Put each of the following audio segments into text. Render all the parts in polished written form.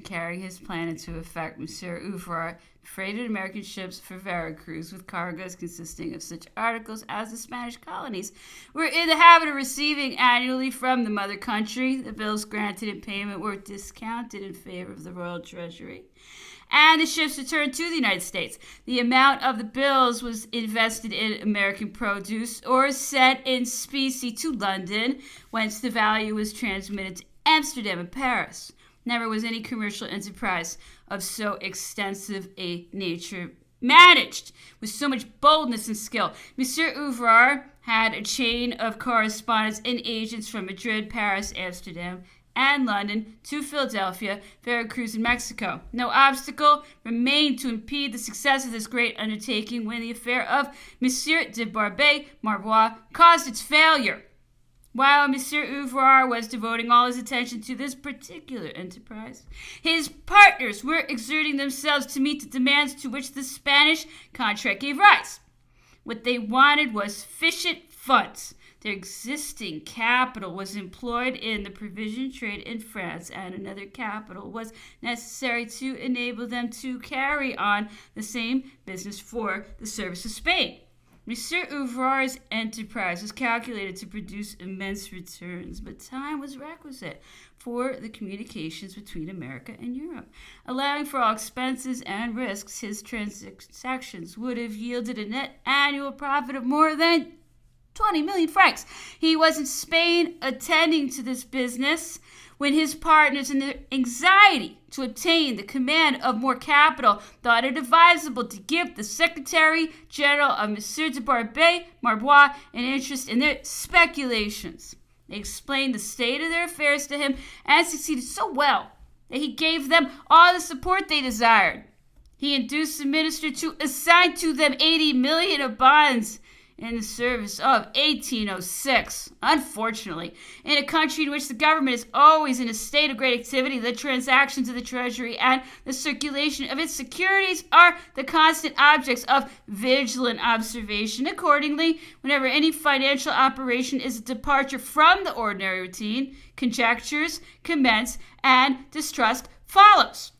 carrying his plan into effect, Monsieur Ouvrard freighted American ships for Vera Cruz with cargoes consisting of such articles as the Spanish colonies were in the habit of receiving annually from the mother country. The bills granted in payment were discounted in favor of the royal treasury, and the ships returned to the United States. The amount of the bills was invested in American produce or sent in specie to London, whence the value was transmitted to Amsterdam and Paris. Never was any commercial enterprise of so extensive a nature managed with so much boldness and skill. Monsieur Ouvrard had a chain of correspondents and agents from Madrid, Paris, Amsterdam, and London to Philadelphia, Vera Cruz, and Mexico. No obstacle remained to impede the success of this great undertaking when the affair of Monsieur de Barbay-Marbois caused its failure. While Monsieur Ouvrard was devoting all his attention to this particular enterprise, his partners were exerting themselves to meet the demands to which the Spanish contract gave rise. What they wanted was sufficient funds. Their existing capital was employed in the provision trade in France, and another capital was necessary to enable them to carry on the same business for the service of Spain. Monsieur Ouvrard's enterprise was calculated to produce immense returns, but time was requisite for the communications between America and Europe. Allowing for all expenses and risks, his transactions would have yielded a net annual profit of more than 20 million francs. He was in Spain attending to this business when his partners, in their anxiety to obtain the command of more capital, thought it advisable to give the Secretary General of Monsieur de Barbay-Marbois an interest in their speculations. They explained the state of their affairs to him and succeeded so well that he gave them all the support they desired. He induced the minister to assign to them 80 million of bonds in the service of 1806. Unfortunately, in a country in which the government is always in a state of great activity, the transactions of the treasury and the circulation of its securities are the constant objects of vigilant observation. Accordingly, whenever any financial operation is a departure from the ordinary routine, conjectures commence and distrust follows.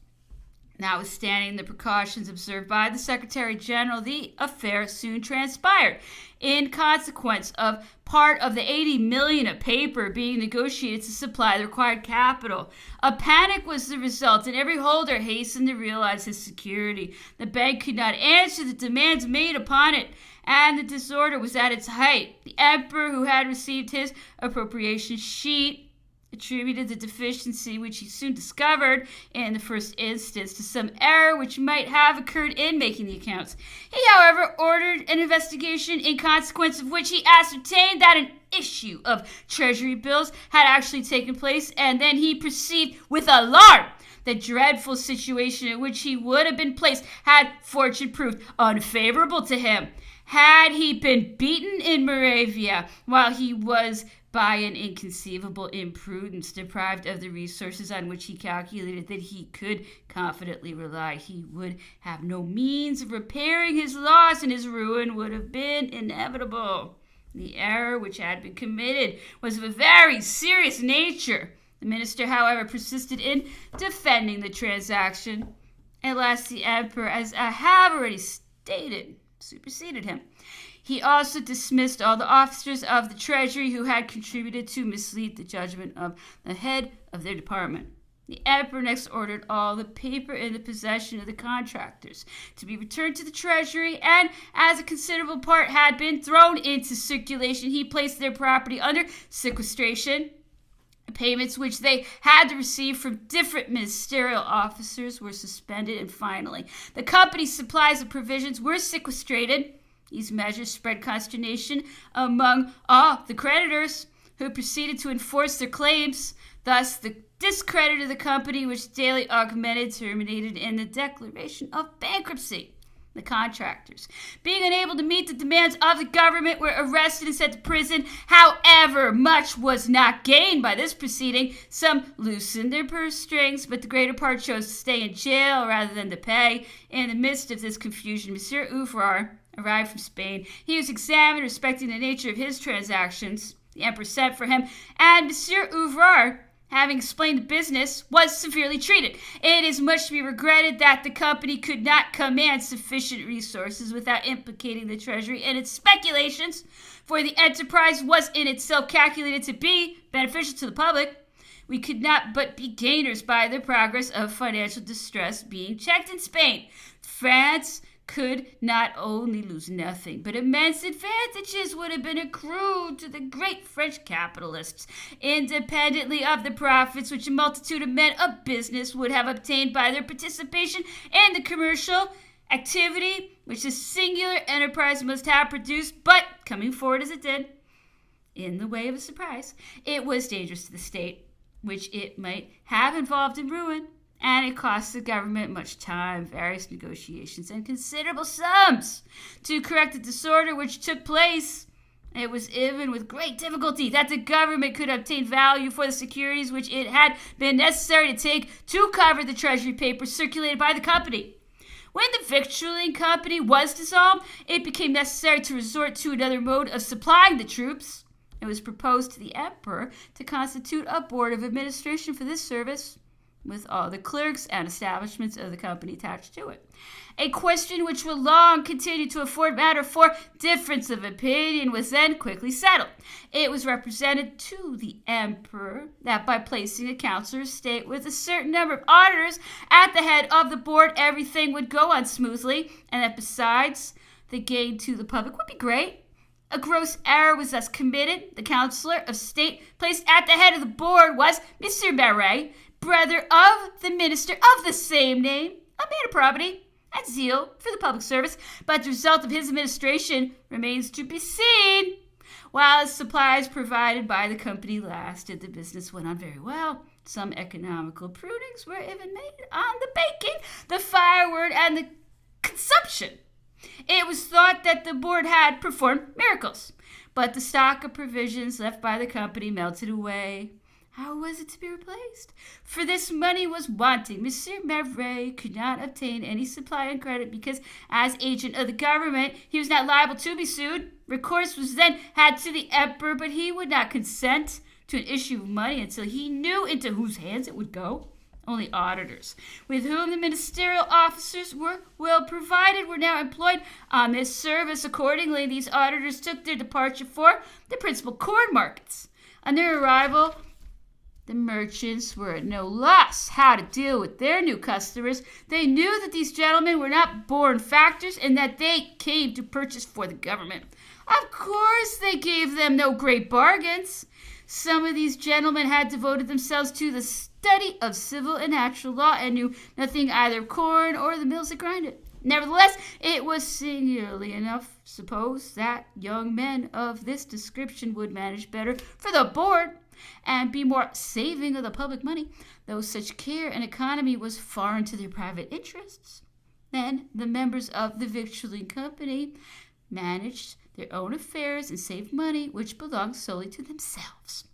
Notwithstanding the precautions observed by the Secretary General, the affair soon transpired. In consequence of part of the 80 million of paper being negotiated to supply the required capital, a panic was the result, and every holder hastened to realize his security. The bank could not answer the demands made upon it, and the disorder was at its height. The emperor, who had received his appropriation sheet, attributed the deficiency, which he soon discovered in the first instance, to some error which might have occurred in making the accounts. He, however, ordered an investigation, in consequence of which he ascertained that an issue of treasury bills had actually taken place, and then he perceived with alarm the dreadful situation in which he would have been placed had fortune proved unfavorable to him. Had he been beaten in Moravia while he was by an inconceivable imprudence deprived of the resources on which he calculated that he could confidently rely, he would have no means of repairing his loss, and his ruin would have been inevitable. The error which had been committed was of a very serious nature. The minister, however, persisted in defending the transaction. At last the emperor, as I have already stated, superseded him. He also dismissed all the officers of the treasury who had contributed to mislead the judgment of the head of their department. The emperor next ordered all the paper in the possession of the contractors to be returned to the treasury, and as a considerable part had been thrown into circulation, he placed their property under sequestration. Payments which they had to receive from different ministerial officers were suspended, and finally, the company's supplies of provisions were sequestrated. These measures spread consternation among all the creditors, who proceeded to enforce their claims. Thus, the discredit of the company, which daily augmented, terminated in the declaration of bankruptcy. The contractors, being unable to meet the demands of the government, were arrested and sent to prison. However, much was not gained by this proceeding. Some loosened their purse strings, but the greater part chose to stay in jail rather than to pay. In the midst of this confusion, Monsieur Ouvrard arrived from Spain. He was examined respecting the nature of his transactions. The emperor sent for him, and Monsieur Ouvrard, having explained the business, was severely treated. It is much to be regretted that the company could not command sufficient resources without implicating the Treasury in its speculations, for the enterprise was in itself calculated to be beneficial to the public. We could not but be gainers by the progress of financial distress being checked in Spain. France could not only lose nothing, but immense advantages would have been accrued to the great French capitalists, independently of the profits which a multitude of men of business would have obtained by their participation in the commercial activity which this singular enterprise must have produced. But, coming forward as it did, in the way of a surprise, it was dangerous to the state, which it might have involved in ruin, and it cost the government much time, various negotiations, and considerable sums to correct the disorder which took place. It was even with great difficulty that the government could obtain value for the securities which it had been necessary to take to cover the treasury papers circulated by the company. When the victualling company was dissolved, it became necessary to resort to another mode of supplying the troops. It was proposed to the emperor to constitute a board of administration for this service, with all the clerks and establishments of the company attached to it. A question which will long continue to afford matter for difference of opinion was then quickly settled. It was represented to the emperor that by placing a councillor of state with a certain number of auditors at the head of the board, everything would go on smoothly, and that besides, the gain to the public would be great. A gross error was thus committed. The councillor of state placed at the head of the board was M. Memoirs, brother of the minister of the same name, a man of probity and zeal for the public service, but the result of his administration remains to be seen. While the supplies provided by the company lasted, the business went on very well. Some economical prunings were even made on the baking, the firewood, and the consumption. It was thought that the board had performed miracles, but the stock of provisions left by the company melted away. How was it to be replaced? For this money was wanting. Monsieur Memoirs could not obtain any supply and credit because, as agent of the government, he was not liable to be sued. Recourse was then had to the emperor, but he would not consent to an issue of money until he knew into whose hands it would go. Only auditors, with whom the ministerial officers were well provided, were now employed on this service. Accordingly, these auditors took their departure for the principal corn markets. On their arrival, the merchants were at no loss how to deal with their new customers. They knew that these gentlemen were not born factors and that they came to purchase for the government. Of course, they gave them no great bargains. Some of these gentlemen had devoted themselves to the study of civil and natural law and knew nothing either of corn or the mills that grind it. Nevertheless, it was singularly enough supposed that young men of this description would manage better for the board and be more saving of the public money, though such care and economy was foreign to their private interests. Then the members of the victualling company managed their own affairs and saved money which belonged solely to themselves.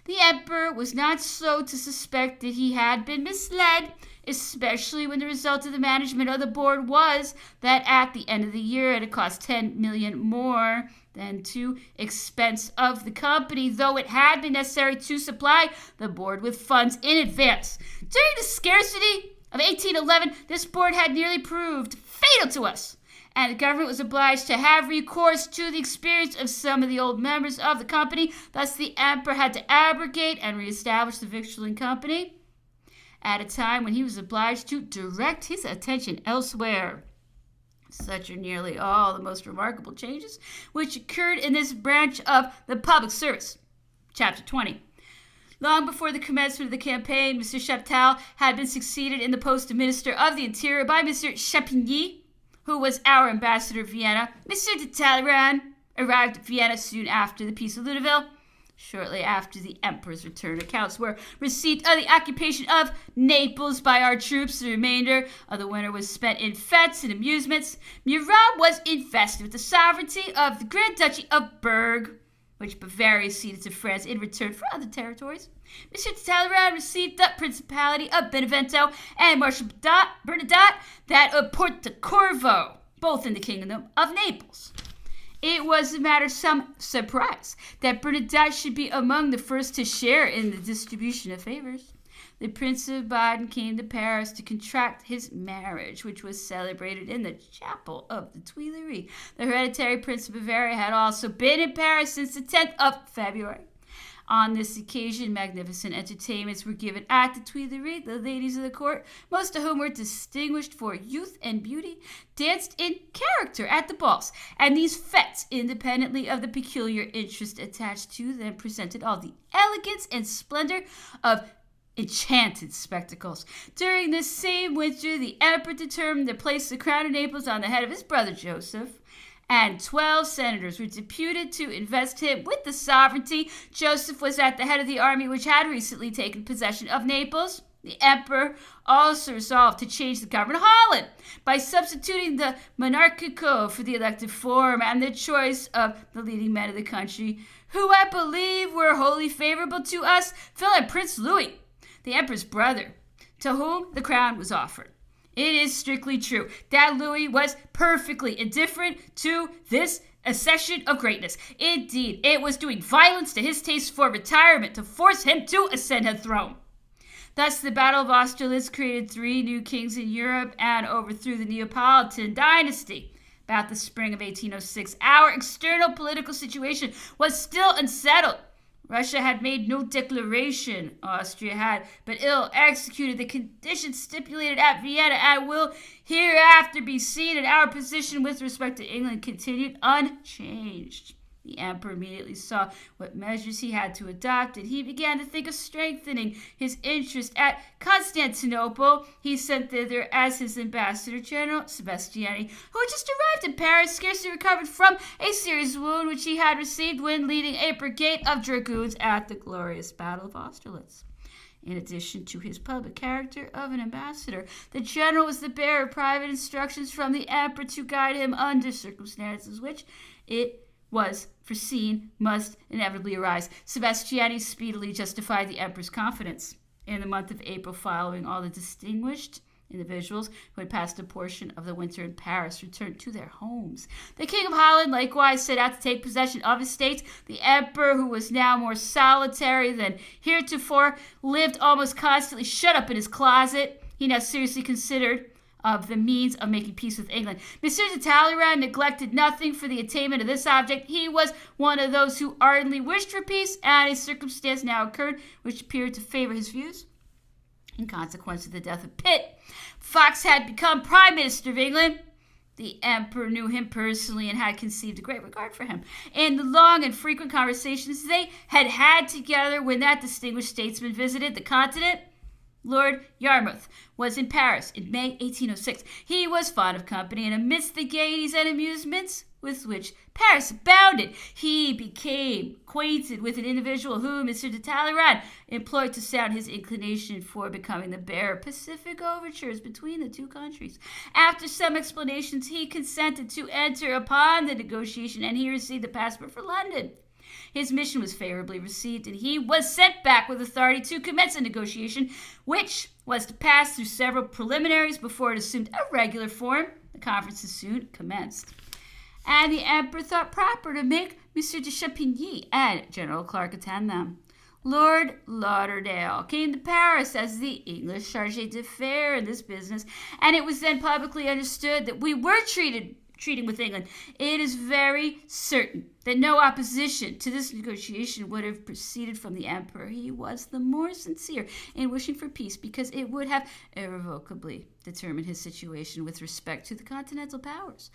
The emperor was not slow to suspect that he had been misled, especially when the result of the management of the board was that at the end of the year it had cost 10 million more than to expense of the company, though it had been necessary to supply the board with funds in advance. During the scarcity of 1811, this board had nearly proved fatal to us, and the government was obliged to have recourse to the experience of some of the old members of the company. Thus, the emperor had to abrogate and reestablish the victualling company at a time when he was obliged to direct his attention elsewhere. Such are nearly all the most remarkable changes which occurred in this branch of the public service. Chapter 20. Long before the commencement of the campaign, M. Chaptal had been succeeded in the post of Minister of the Interior by M. Champigny, who was our ambassador at Vienna. M. de Talleyrand arrived at Vienna soon after the Peace of Luneville. Shortly after the emperor's return, accounts were received of the occupation of Naples by our troops. The remainder of the winter was spent in fetes and amusements. Murat was invested with the sovereignty of the Grand Duchy of Berg, which Bavaria ceded to France in return for other territories. M. de Talleyrand received the Principality of Benevento and Marshal Bernadotte that of Porto Corvo, both in the Kingdom of Naples. It was a matter of some surprise that Bernadette should be among the first to share in the distribution of favors. The Prince of Baden came to Paris to contract his marriage, which was celebrated in the chapel of the Tuileries. The hereditary Prince of Bavaria had also been in Paris since the 10th of February. On this occasion, magnificent entertainments were given at the Tuileries. The ladies of the court, most of whom were distinguished for youth and beauty, danced in character at the balls, and these fêtes, independently of the peculiar interest attached to them, presented all the elegance and splendor of enchanted spectacles. During this same winter, the emperor determined to place the crown of Naples on the head of his brother Joseph, and 12 senators were deputed to invest him with the sovereignty. Joseph was at the head of the army which had recently taken possession of Naples. The emperor also resolved to change the government of Holland by substituting the monarchical for the elective form and the choice of the leading men of the country, who I believe were wholly favorable to us, fell on Prince Louis, the emperor's brother, to whom the crown was offered. It is strictly true that Louis was perfectly indifferent to this accession of greatness. Indeed, it was doing violence to his taste for retirement to force him to ascend the throne. Thus, the Battle of Austerlitz created 3 new kings in Europe and overthrew the Neapolitan dynasty. About the spring of 1806, our external political situation was still unsettled. Russia had made no declaration. Austria had but ill executed the conditions stipulated at Vienna and will hereafter be seen, and our position with respect to England continued unchanged. The emperor immediately saw what measures he had to adopt, and he began to think of strengthening his interest at Constantinople. He sent thither as his ambassador General Sebastiani, who had just arrived in Paris, scarcely recovered from a serious wound which he had received when leading a brigade of dragoons at the glorious Battle of Austerlitz. In addition to his public character of an ambassador, the general was the bearer of private instructions from the emperor to guide him under circumstances which it was foreseen must inevitably arise. Sebastiani speedily justified the emperor's confidence. In the month of April following, all the distinguished individuals who had passed a portion of the winter in Paris returned to their homes. The King of Holland likewise set out to take possession of his states. The emperor, who was now more solitary than heretofore, lived almost constantly shut up in his closet. He now seriously considered of the means of making peace with England. Monsieur de Talleyrand neglected nothing for the attainment of this object. He was one of those who ardently wished for peace, and a circumstance now occurred which appeared to favor his views. In consequence of the death of Pitt, Fox had become Prime Minister of England. The emperor knew him personally and had conceived a great regard for him. In the long and frequent conversations they had had together when that distinguished statesman visited the continent, Lord Yarmouth was in Paris in May 1806. He was fond of company, and amidst the gaieties and amusements with which Paris abounded, he became acquainted with an individual whom M. de Talleyrand employed to sound his inclination for becoming the bearer of pacific overtures between the two countries. After some explanations, he consented to enter upon the negotiation, and he received a passport for London. His mission was favorably received, and he was sent back with authority to commence a negotiation, which was to pass through several preliminaries before it assumed a regular form. The conferences soon commenced, and the emperor thought proper to make M. de Champigny and General Clark attend them. Lord Lauderdale came to Paris as the English chargé d'affaires in this business, and it was then publicly understood that we were treating with England. It is very certain that no opposition to this negotiation would have proceeded from the emperor. He was the more sincere in wishing for peace because it would have irrevocably determined his situation with respect to the continental powers.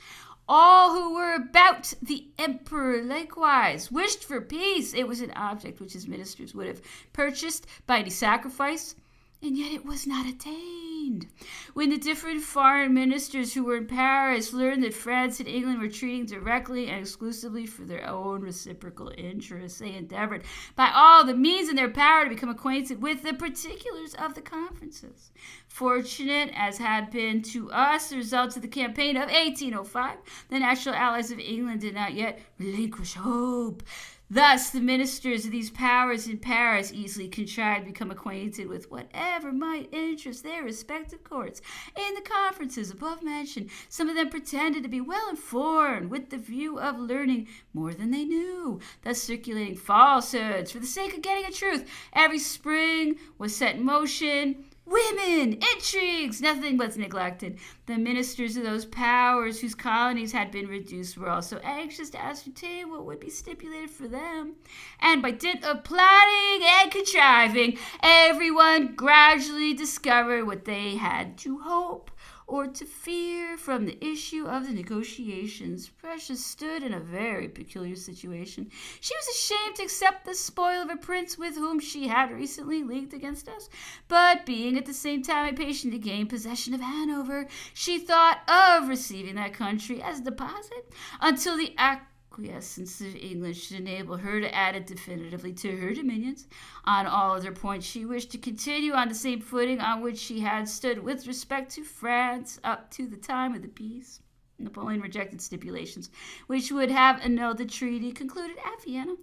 All who were about the emperor likewise wished for peace. It was an object which his ministers would have purchased by any sacrifice, and yet it was not attained. When the different foreign ministers who were in Paris learned that France and England were treating directly and exclusively for their own reciprocal interests, they endeavored by all the means in their power to become acquainted with the particulars of the conferences. Fortunate as had been to us the results of the campaign of 1805, the natural allies of England did not yet relinquish hope. Thus, the ministers of these powers in Paris easily contrived to become acquainted with whatever might interest their respective courts. In the conferences above mentioned, some of them pretended to be well informed with the view of learning more than they knew, thus circulating falsehoods for the sake of getting at truth. Every spring was set in motion. Women, intrigues, nothing was neglected. The ministers of those powers whose colonies had been reduced were also anxious to ascertain what would be stipulated for them. And by dint of plotting and contriving, everyone gradually discovered what they had to hope or to fear from the issue of the negotiations. Prussia stood in a very peculiar situation. She was ashamed to accept the spoil of a prince with whom she had recently leagued against us, but being at the same time impatient to gain possession of Hanover, she thought of receiving that country as a deposit until the acquiescence of England should enable her to add it definitively to her dominions. On all other points, she wished to continue on the same footing on which she had stood with respect to France up to the time of the peace. Napoleon rejected stipulations which would have annulled the treaty concluded at Vienna.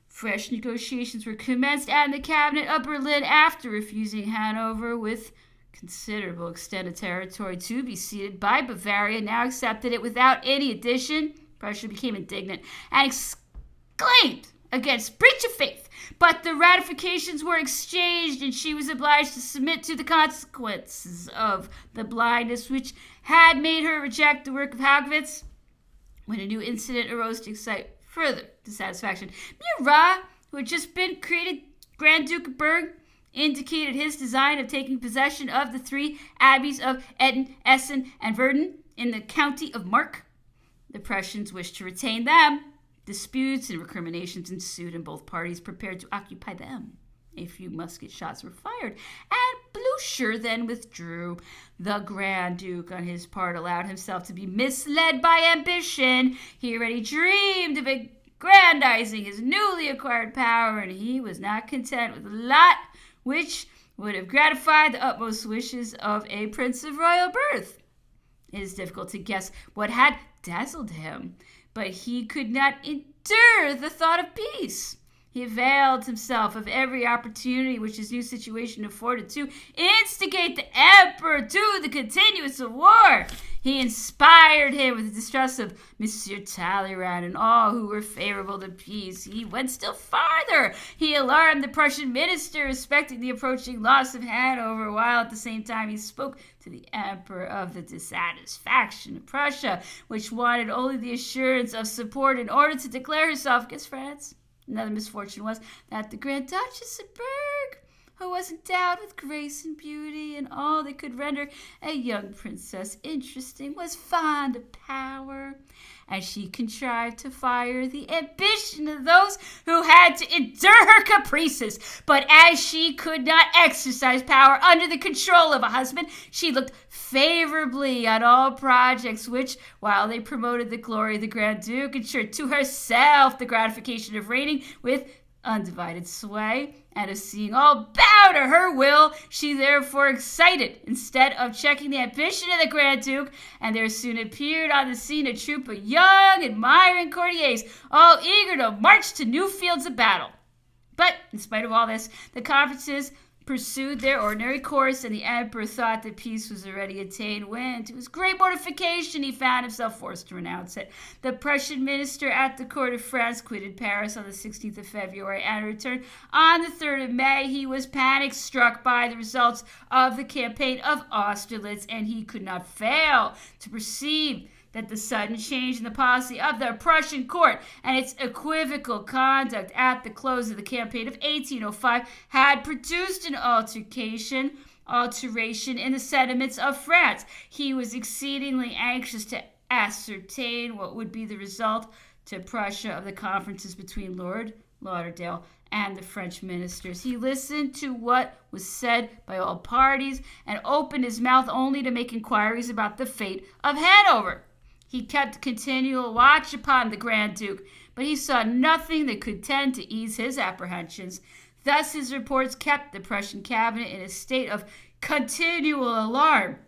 Fresh negotiations were commenced at the cabinet of Berlin after refusing Hanover with considerable extent of territory to be ceded by Bavaria, now accepted it without any addition. Prussia became indignant and exclaimed against breach of faith, but the ratifications were exchanged, and she was obliged to submit to the consequences of the blindness which had made her reject the work of Haugwitz. When a new incident arose to excite further dissatisfaction, Murat, who had just been created Grand Duke of Berg, indicated his design of taking possession of the 3 abbeys of Etten, Essen, and Verden in the county of Mark. The Prussians wished to retain them. Disputes and recriminations ensued, and both parties prepared to occupy them. A few musket shots were fired, and Blucher then withdrew. The Grand Duke, on his part, allowed himself to be misled by ambition. He already dreamed of aggrandizing his newly acquired power, and he was not content with a lot which would have gratified the utmost wishes of a prince of royal birth. It is difficult to guess what had dazzled him, but he could not endure the thought of peace. He availed himself of every opportunity which his new situation afforded to instigate the emperor to the continuance of war. He inspired him with the distrust of Monsieur Talleyrand and all who were favorable to peace. He went still farther. He alarmed the Prussian minister respecting the approaching loss of Hanover, while at the same time he spoke to the emperor of the dissatisfaction of Prussia, which wanted only the assurance of support in order to declare herself against France. Another misfortune was that the Grand Duchess of Berg, who was endowed with grace and beauty and all that could render a young princess interesting, was fond of power, and she contrived to fire the ambition of those who had to endure her caprices. But as she could not exercise power under the control of a husband, she looked favorably on all projects which, while they promoted the glory of the Grand Duke, ensured to herself the gratification of reigning with undivided sway, and of seeing all bow to her will. She therefore excited instead of checking the ambition of the Grand Duke, and there soon appeared on the scene a troop of young, admiring courtiers, all eager to march to new fields of battle. But, in spite of all this, the conferences pursued their ordinary course, and the emperor thought that peace was already attained when, to his great mortification, he found himself forced to renounce it. The Prussian minister at the court of France quitted Paris on the 16th of February and returned on the 3rd of May. He was panic-struck by the results of the campaign of Austerlitz, and he could not fail to perceive that the sudden change in the policy of the Prussian court and its equivocal conduct at the close of the campaign of 1805 had produced an alteration in the sentiments of France. He was exceedingly anxious to ascertain what would be the result to Prussia of the conferences between Lord Lauderdale and the French ministers. He listened to what was said by all parties and opened his mouth only to make inquiries about the fate of Hanover. He kept continual watch upon the Grand Duke, but he saw nothing that could tend to ease his apprehensions. Thus his reports kept the Prussian cabinet in a state of continual alarm.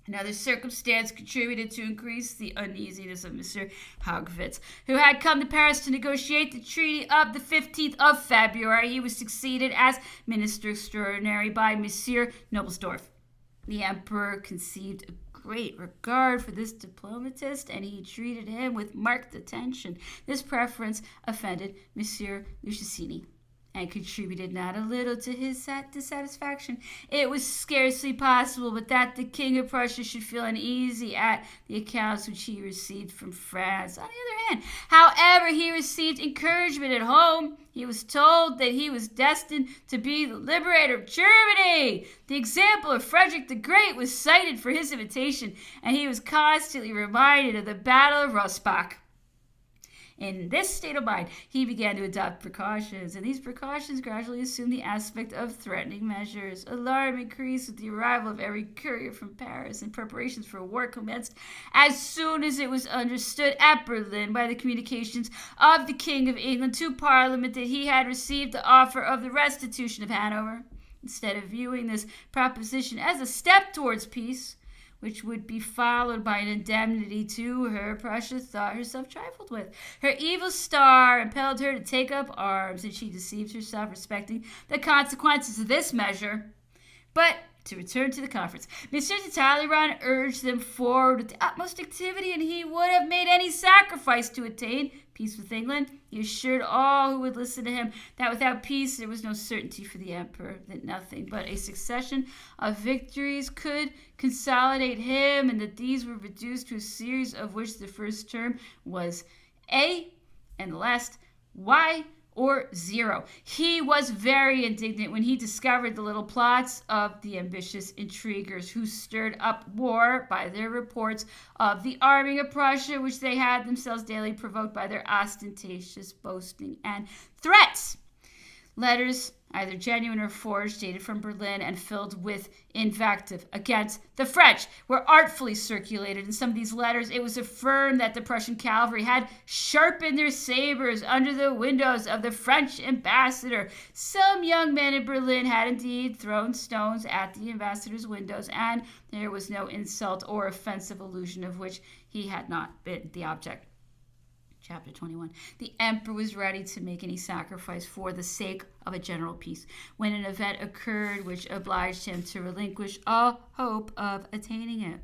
Another circumstance contributed to increase the uneasiness of Mr. Haugwitz, who had come to Paris to negotiate the treaty of the 15th of February. He was succeeded as Minister Extraordinary by Monsieur Nobelsdorf. The Emperor conceived a great regard for this diplomatist, and he treated him with marked attention. This preference offended Monsieur Lucchesini, and contributed not a little to his dissatisfaction. It was scarcely possible but that the King of Prussia should feel uneasy at the accounts which he received from France. On the other hand, however, he received encouragement at home. He was told that he was destined to be the liberator of Germany. The example of Frederick the Great was cited for his imitation, and he was constantly reminded of the Battle of Rossbach. In this state of mind, he began to adopt precautions, and these precautions gradually assumed the aspect of threatening measures. Alarm increased with the arrival of every courier from Paris, and preparations for war commenced as soon as it was understood at Berlin by the communications of the King of England to Parliament that he had received the offer of the restitution of Hanover. Instead of viewing this proposition as a step towards peace, which would be followed by an indemnity to her, Prussia thought herself trifled with. Her evil star impelled her to take up arms, and she deceived herself respecting the consequences of this measure. But to return to the conference, Mr. de Talleyrand urged them forward with the utmost activity, and he would have made any sacrifice to attain peace with England. He assured all who would listen to him that without peace there was no certainty for the emperor, that nothing but a succession of victories could consolidate him, and that these were reduced to a series of which the first term was A and the last Y or 0. He was very indignant when he discovered the little plots of the ambitious intriguers who stirred up war by their reports of the arming of Prussia, which they had themselves daily provoked by their ostentatious boasting and threats. Letters, either genuine or forged, dated from Berlin and filled with invective against the French, were artfully circulated. In some of these letters, it was affirmed that the Prussian cavalry had sharpened their sabers under the windows of the French ambassador. Some young men in Berlin had indeed thrown stones at the ambassador's windows, and there was no insult or offensive allusion of which he had not been the object. Chapter 21. The emperor was ready to make any sacrifice for the sake of a general peace, when an event occurred which obliged him to relinquish all hope of attaining it.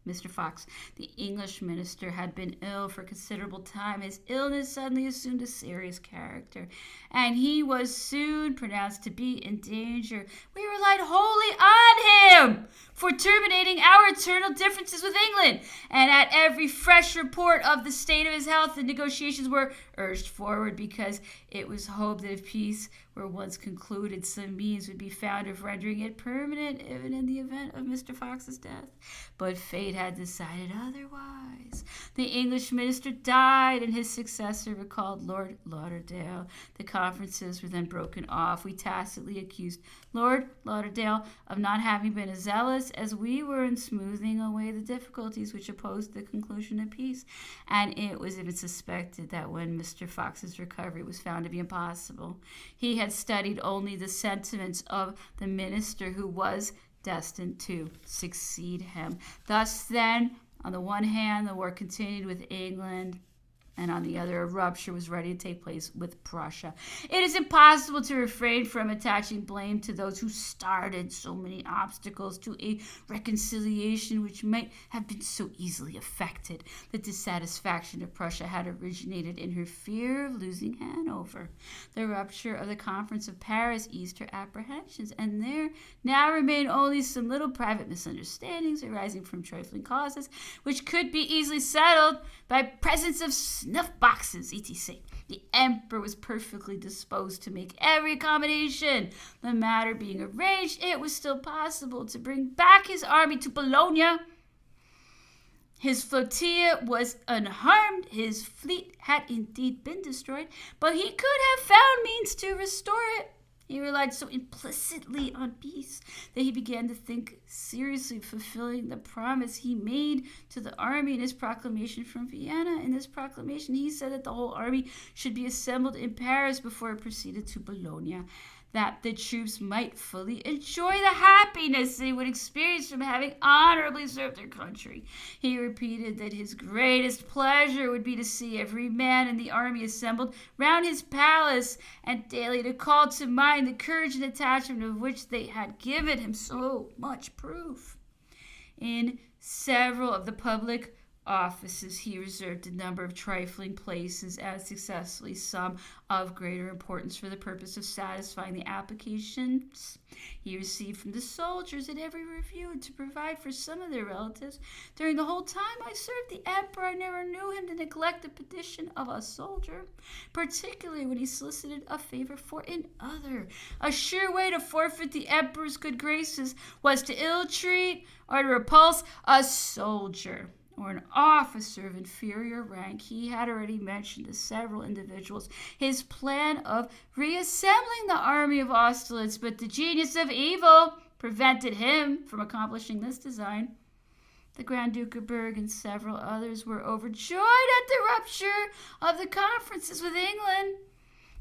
Mr. Fox, the English minister, had been ill for a considerable time. His illness suddenly assumed a serious character, and he was soon pronounced to be in danger. We relied wholly on him for terminating our eternal differences with England, and at every fresh report of the state of his health, the negotiations were urged forward, because it was hoped that if peace were once concluded, some means would be found of rendering it permanent, even in the event of Mr. Fox's death. But fate had decided otherwise. The English minister died, and his successor recalled Lord Lauderdale. The conferences were then broken off. We tacitly accused Lord Lauderdale of not having been as zealous as we were in smoothing away the difficulties which opposed the conclusion of peace, and it was even suspected that when Mr. Fox's recovery was found to be impossible, he had studied only the sentiments of the minister who was destined to succeed him. Thus, then, on the one hand, the war continued with England, and on the other, a rupture was ready to take place with Prussia. It is impossible to refrain from attaching blame to those who started so many obstacles to a reconciliation which might have been so easily effected. The dissatisfaction of Prussia had originated in her fear of losing Hanover. The rupture of the Conference of Paris eased her apprehensions, and there now remained only some little private misunderstandings arising from trifling causes, which could be easily settled by presence of snuff boxes, etc. The emperor was perfectly disposed to make every accommodation. The matter being arranged, it was still possible to bring back his army to Bologna. His flotilla was unharmed. His fleet had indeed been destroyed, but he could have found means to restore it. He relied so implicitly on peace that he began to think seriously of fulfilling the promise he made to the army in his proclamation from Vienna. In this proclamation, he said that the whole army should be assembled in Paris before it proceeded to Bologna. that the troops might fully enjoy the happiness they would experience from having honorably served their country. He repeated that his greatest pleasure would be to see every man in the army assembled round his palace, and daily to call to mind the courage and attachment of which they had given him so much proof. In several of the public offices he reserved a number of trifling places, and successfully some of greater importance, for the purpose of satisfying the applications he received from the soldiers at every review, and to provide for some of their relatives. During the whole time I served the emperor, I never knew him to neglect the petition of a soldier, particularly when he solicited a favor for another. A sure way to forfeit the emperor's good graces was to ill-treat or to repulse a soldier or an officer of inferior rank. He had already mentioned to several individuals his plan of reassembling the army of Austerlitz, but the genius of evil prevented him from accomplishing this design. The Grand Duke of Berg and several others were overjoyed at the rupture of the conferences with England.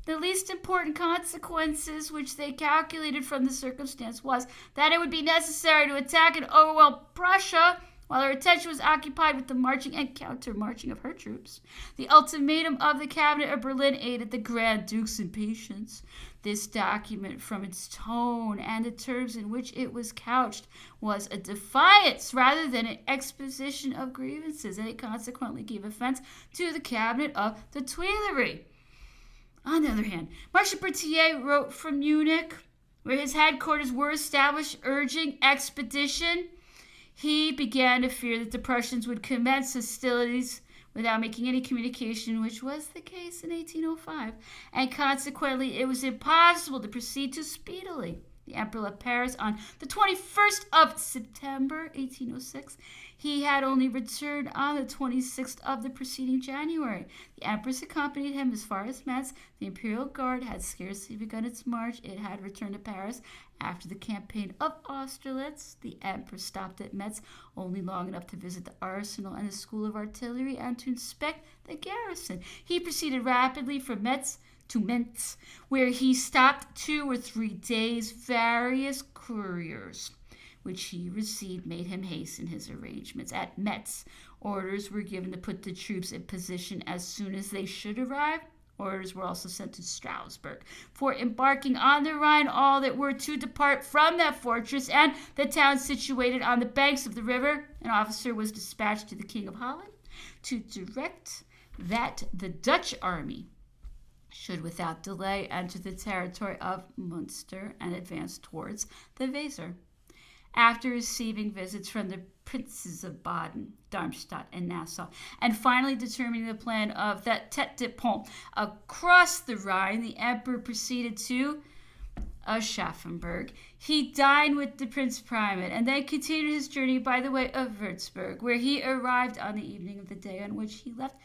The least important consequences which they calculated from the circumstance was that it would be necessary to attack and overwhelm Prussia while her attention was occupied with the marching and counter-marching of her troops. The ultimatum of the cabinet of Berlin aided the Grand Duke's impatience. This document, from its tone and the terms in which it was couched, was a defiance rather than an exposition of grievances, and it consequently gave offense to the cabinet of the Tuileries. On the other hand, Marshal Berthier wrote from Munich, where his headquarters were established, urging expedition. He began to fear that the Prussians would commence hostilities without making any communication, which was the case in 1805, and consequently it was impossible to proceed too speedily. The Emperor left Paris on the 21st of September, 1806. He had only returned on the 26th of the preceding January. The Empress accompanied him as far as Metz. The Imperial Guard had scarcely begun its march. It had returned to Paris after the campaign of Austerlitz. The Emperor stopped at Metz only long enough to visit the arsenal and the school of artillery and to inspect the garrison. He proceeded rapidly from Metz to Mentz, where he stopped 2 or 3 days. Various couriers which he received made him hasten his arrangements. At Metz, orders were given to put the troops in position as soon as they should arrive. Orders were also sent to Strasbourg for embarking on the Rhine all that were to depart from that fortress and the town situated on the banks of the river. An officer was dispatched to the King of Holland to direct that the Dutch army should without delay enter the territory of Munster and advance towards the Weser. After receiving visits from the princes of Baden, Darmstadt, and Nassau, and finally determining the plan of that tête de pont across the Rhine, the emperor proceeded to Aschaffenburg. He dined with the Prince Primate and then continued his journey by the way of Würzburg, where he arrived on the evening of the day on which he left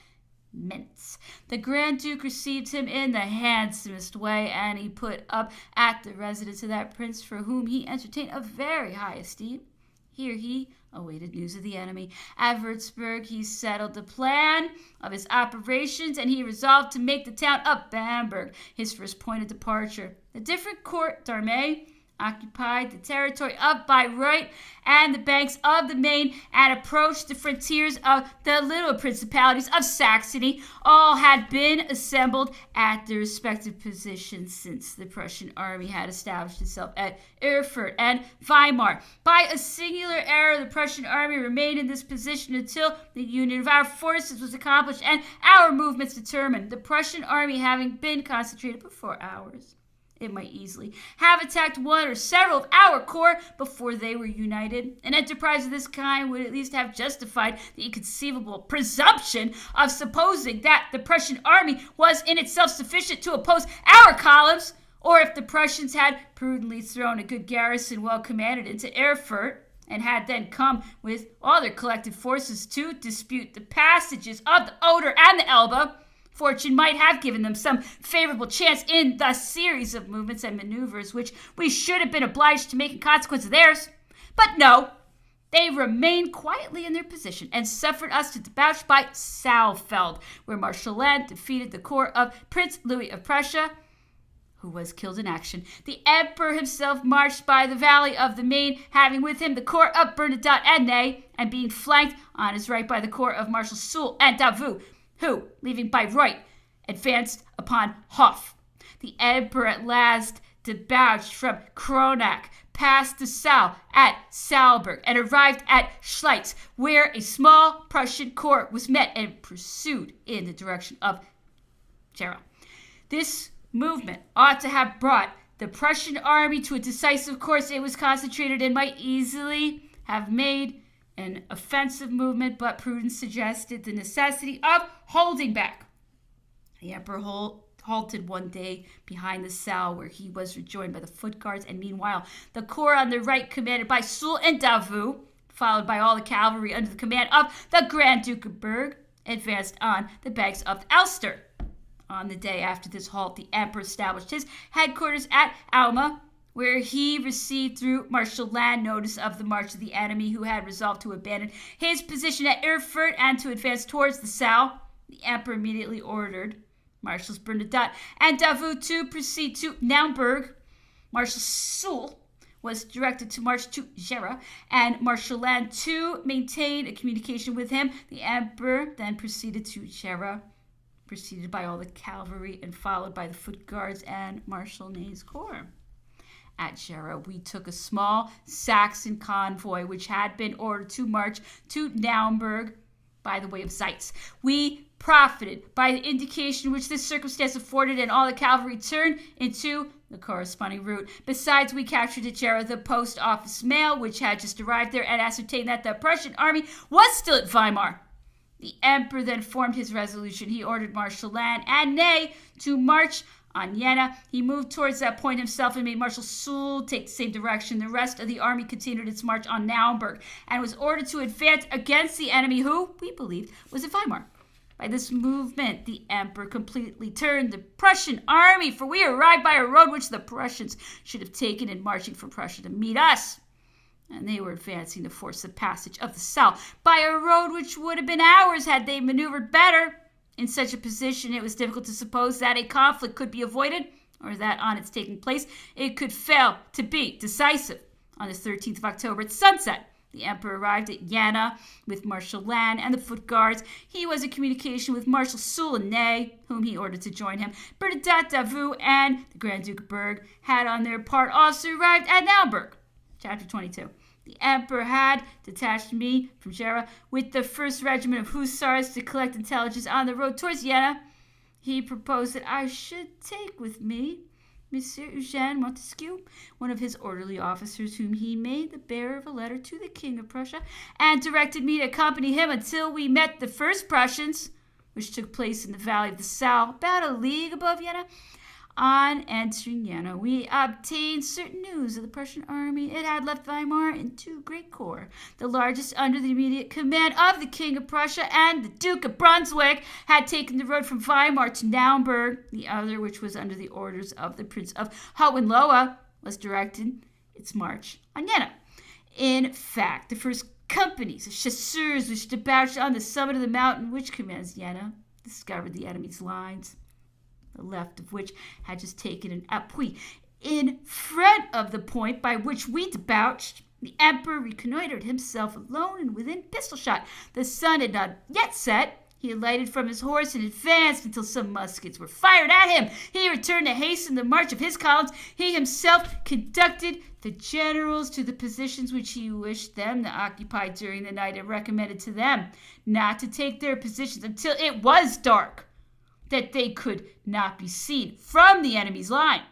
Mentz. The Grand Duke received him in the handsomest way, and he put up at the residence of that prince, for whom he entertained a very high esteem. Here he awaited news of the enemy. At Würzburg he settled the plan of his operations, and he resolved to make the town of Bamberg his first point of departure. The different court d'armée occupied the territory of Bayreuth and the banks of the Main, and approached the frontiers of the little principalities of Saxony. All had been assembled at their respective positions since the Prussian army had established itself at Erfurt and Weimar. By a singular error, the Prussian army remained in this position until the union of our forces was accomplished and our movements determined. The Prussian army having been concentrated for 4 hours, it might easily have attacked one or several of our corps before they were united. An enterprise of this kind would at least have justified the inconceivable presumption of supposing that the Prussian army was in itself sufficient to oppose our columns, or if the Prussians had prudently thrown a good garrison well commanded into Erfurt, and had then come with all their collected forces to dispute the passages of the Oder and the Elbe. Fortune might have given them some favorable chance in the series of movements and maneuvers which we should have been obliged to make in consequence of theirs. But no, they remained quietly in their position and suffered us to debouch by Saalfeld, where Marshal Lannes defeated the corps of Prince Louis of Prussia, who was killed in action. The emperor himself marched by the valley of the Main, having with him the corps of Bernadotte and Ney, and being flanked on his right by the corps of Marshal Soult and Davout, who, leaving by right, advanced upon Hof. The emperor at last debouched from Kronach, passed the Saal at Saalburg, and arrived at Schleitz, where a small Prussian corps was met and pursued in the direction of Gera. This movement ought to have brought the Prussian army to a decisive course. It was concentrated and might easily have made an offensive movement, but prudence suggested the necessity of holding back. The emperor halted one day behind the Saal, where he was rejoined by the foot guards, and meanwhile the corps on the right, commanded by Soult and Davout, followed by all the cavalry under the command of the Grand Duke of Berg, advanced on the banks of the Elster. On the day after this halt, the emperor established his headquarters at Alma, where he received through Marshal Lannes notice of the march of the enemy, who had resolved to abandon his position at Erfurt and to advance towards the Saal. The emperor immediately ordered Marshals Bernadotte and Davout to proceed to Naumburg. Marshal Soult was directed to march to Gera, and Marshal Lannes to maintain a communication with him. The emperor then proceeded to Gera, preceded by all the cavalry and followed by the foot guards and Marshal Ney's corps. At Gera, we took a small Saxon convoy which had been ordered to march to Naumburg by the way of Zeitz. We profited by the indication which this circumstance afforded, and all the cavalry turned into the corresponding route. Besides, we captured at Gera the post office mail which had just arrived there, and ascertained that the Prussian army was still at Weimar. The emperor then formed his resolution. He ordered Marshal Lannes and Ney to march on Jena. He moved towards that point himself and made Marshal Soult take the same direction. The rest of the army continued its march on Naumburg and was ordered to advance against the enemy, who, we believed, was at Weimar. By this movement, the emperor completely turned the Prussian army, for we arrived by a road which the Prussians should have taken in marching from Prussia to meet us. And they were advancing to force the passage of the Saal by a road which would have been ours had they maneuvered better. In such a position, it was difficult to suppose that a conflict could be avoided, or that on its taking place, it could fail to be decisive. On the 13th of October at sunset, the emperor arrived at Jena with Marshal Lannes and the foot guards. He was in communication with Marshal Soult and Ney, whom he ordered to join him. Bernadotte, Davout, and the Grand Duke of Berg had on their part also arrived at Naumburg. Chapter 22. The emperor had detached me from Gera with the 1st Regiment of Hussars to collect intelligence on the road towards Jena. He proposed that I should take with me Monsieur Eugène Montesquieu, one of his orderly officers, whom he made the bearer of a letter to the King of Prussia, and directed me to accompany him until we met the first Prussians, which took place in the valley of the Saal, about a league above Jena. On entering Jena, we obtained certain news of the Prussian army. It had left Weimar in 2 great corps, the largest under the immediate command of the King of Prussia, and the Duke of Brunswick had taken the road from Weimar to Naumburg. The other, which was under the orders of the Prince of Hohenlohe, was directing its march on Jena. In fact, the first companies of chasseurs which debouched on the summit of the mountain which commands Jena discovered the enemy's lines, the left of which had just taken an appui. In front of the point by which we debouched, the emperor reconnoitered himself alone and within pistol shot. The sun had not yet set. He alighted from his horse and advanced until some muskets were fired at him. He returned to hasten the march of his columns. He himself conducted the generals to the positions which he wished them to occupy during the night, and recommended to them not to take their positions until it was dark, that they could not be seen from the enemy's line.